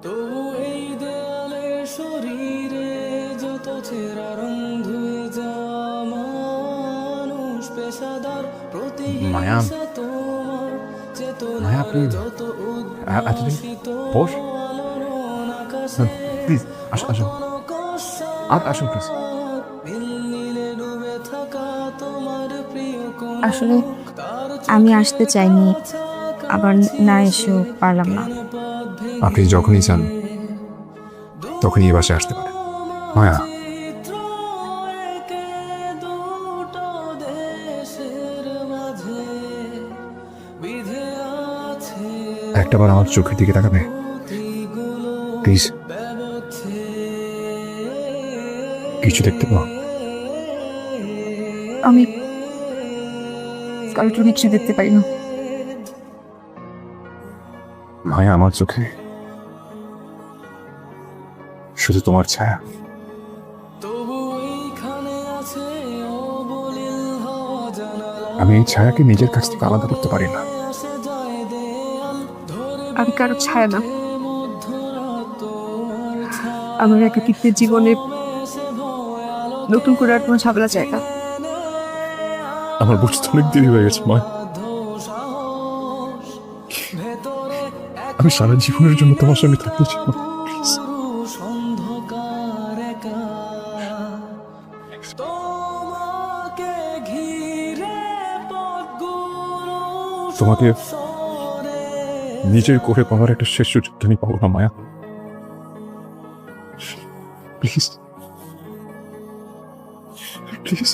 তবু এই দেয়ালে শরীরে যত ছেঁড়া রং ধুয়ে যাওয়া মানুষ পেশাদার মায়া, প্রতিহিংসা তোমার মায়া চেতনার আপনি যত এতদিন উদ্ভাসিত বস, আলোড়ন আকাশে প্লিজ আসুন আসুন, কখনো আসুন প্লিজ। নীল নীলে ডুবে থাকা তোমার প্রিয় কোন আসলে তার আমি আসতে চাইনি, আবার না এসেও পারলাম না। আপনি যখনই চান তখনই এই বাসায় আসতে পারেন। মায়া, চিত্র একে দুটো দেশের মাঝে বিধে আছে একটাবার আমার চোখের দিকে তাকাবে অতীগুলো প্লিজ। ব্যবচ্ছে কিছু দেখতে পাও? আমি কারোর কিছু দেখতে পারি না। মায়া, আমার চোখে শুধু তোমার ছায়া। তবু এইখানে আছে অবলীল হওয়া জানালা আমি এই ছায়াকে নিজের কাছ থেকে আলাদা করতে পারি না। আসে যায় দেয়াল ধরে আমি কারো ছায়া না, মধ্যরাত তোমার ছায়া আমার একাকিত্বের জীবনে সে ভয় আলো নতুন করে আর কোনো ঝামেলা চাই না। আমার বুঝতে অনেক দেরি হয়ে গেছে মা। সাহস ভেতরে এক আমি সারা জীবনের জন্য তোমার সঙ্গে থাকতে চাই না। প্লিজ। পুরুষ অন্ধকার একা তোমাকে ঘিরে পথগুলো তোমাকে সরে নিজের করে পাওয়ার একটা শেষ সুযোগ আমি পাবো না মায়া। Please please.